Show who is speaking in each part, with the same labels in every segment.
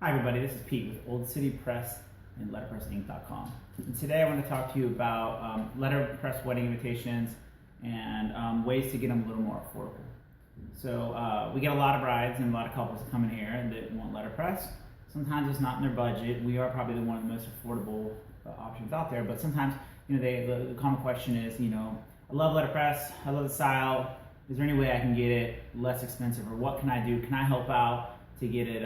Speaker 1: Hi everybody, this is Pete with Old City Press and letterpressinc.com. And today I want to talk to you about letterpress wedding invitations and ways to get them a little more affordable. So we get a lot of brides and a lot of couples that come in here that want letterpress. Sometimes it's not in their budget. We are probably one of the most affordable options out there, but sometimes the common question is, I love letterpress, I love the style. Is there any way I can get it less expensive, or what can I do? Can I help out to get it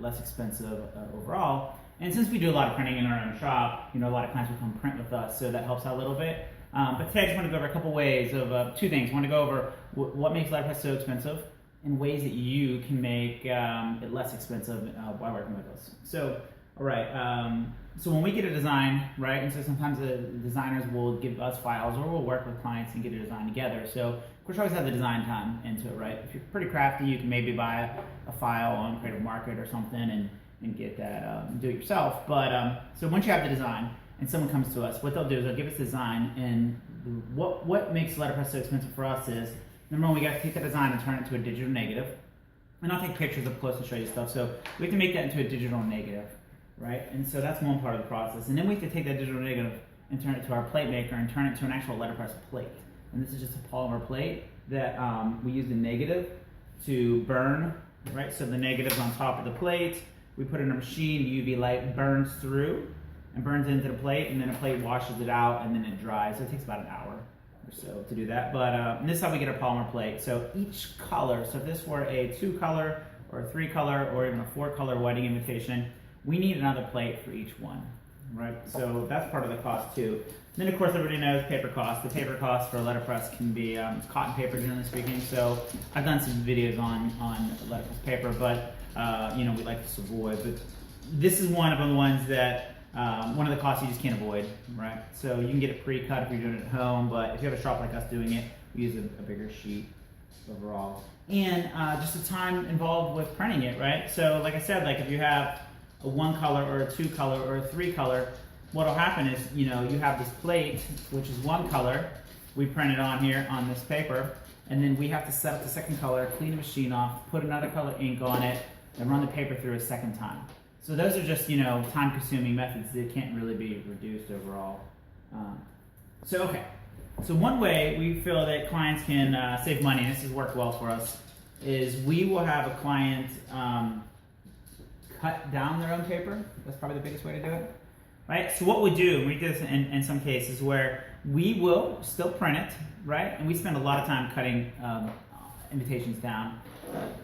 Speaker 1: less expensive overall? And since we do a lot of printing in our own shop, a lot of clients will come print with us, so that helps out a little bit. But today I just want to go over a couple ways of two things. I want to go over what makes letterpress so expensive and ways that you can make it less expensive while working with us. So, all right. So when we get a design, right, and so sometimes the designers will give us files, or we'll work with clients and get a design together. So of course, you always have the design time into it, right? If you're pretty crafty, you can maybe buy a file on Creative Market or something and get that, do it yourself. But so once you have the design and someone comes to us, what they'll do is they'll give us the design, and what makes letterpress so expensive for us is, number one, we got to take the design and turn it into a digital negative. And I'll take pictures up close and show you stuff. So we have to make that into a digital negative, right? And so that's one part of the process. And then we have to take that digital negative and turn it to our plate maker and turn it to an actual letterpress plate. And this is just a polymer plate that we use the negative to burn, right? So the negative's on top of the plate. We put it in a machine, UV light burns through and burns into the plate, and then the plate washes it out, and then it dries. So it takes about an hour or so to do that. But this is how we get a polymer plate. So each color, so if this were a 2-color or a 3-color or even a 4-color wedding invitation, we need another plate for each one, right? So that's part of the cost too. Then of course everybody knows paper cost. The paper cost for letterpress can be cotton paper, generally speaking. So I've done some videos on letterpress paper, but we like to avoid. But this is one of the ones that one of the costs you just can't avoid, right? So you can get it pre-cut if you're doing it at home, but if you have a shop like us doing it, we use a bigger sheet overall. And just the time involved with printing it, right? So like I said, like if you have a 1-color or a 2-color or a 3-color, what'll happen is, you have this plate, which is 1 color. We print it on here on this paper, and then we have to set up the 2nd color, clean the machine off, put another color ink on it, and run the paper through a 2nd time. So those are just, time-consuming methods that can't really be reduced overall. So one way we feel that clients can save money, and this has worked well for us, is we will have a client cut down their own paper. That's probably the biggest way to do it, right? So what we do, we do this in some cases where we will still print it, right? And we spend a lot of time cutting invitations down.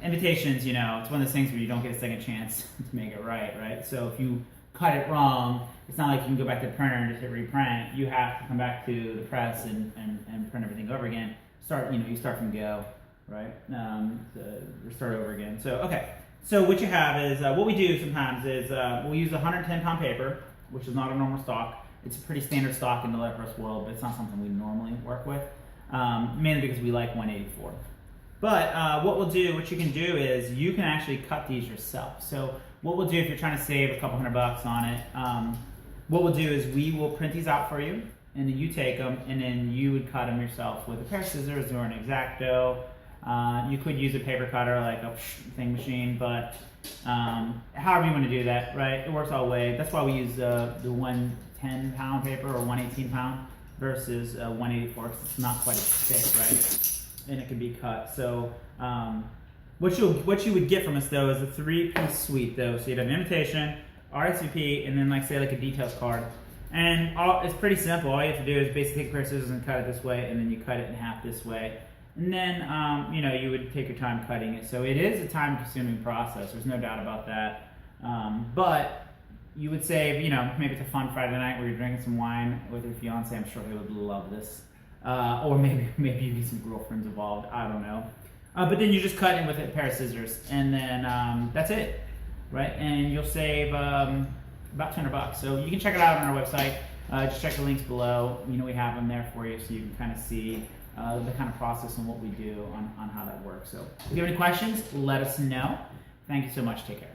Speaker 1: Invitations, it's one of those things where you don't get a second chance to make it right? So if you cut it wrong, it's not like you can go back to the printer and just hit reprint. You have to come back to the press and print everything over again. You start from go, right? Start over again. So, okay. So what you have is, what we do sometimes is we'll use 110-pound paper, which is not a normal stock. It's a pretty standard stock in the letterpress world, but it's not something we normally work with, mainly because we like 184. But what you can do is you can actually cut these yourself. So what we'll do if you're trying to save a couple $100 on it, what we'll do is we will print these out for you, and then you take them, and then you would cut them yourself with a pair of scissors or an X-Acto. You could use a paper cutter like a thing machine, but however you want to do that, right? It works all the way. That's why we use the 110-pound paper or 118-pound versus 184, because it's not quite as thick, right? And it can be cut. So what you would get from us though is a 3-piece suite though. So you'd have an invitation, RSVP, and then like a details card. And it's pretty simple. All you have to do is basically take a pair of scissors and cut it this way, and then you cut it in half this way. And then, you would take your time cutting it. So it is a time-consuming process. There's no doubt about that. But you would save, maybe it's a fun Friday night where you're drinking some wine with your fiance. I'm sure they would love this. Or maybe you get some girlfriends involved. I don't know. But then you just cut it with a pair of scissors, and then that's it, right? And you'll save about $200. So you can check it out on our website. Just check the links below. We have them there for you, so you can kind of see the kind of process and what we do on how that works. So if you have any questions, let us know. Thank you so much. Take care.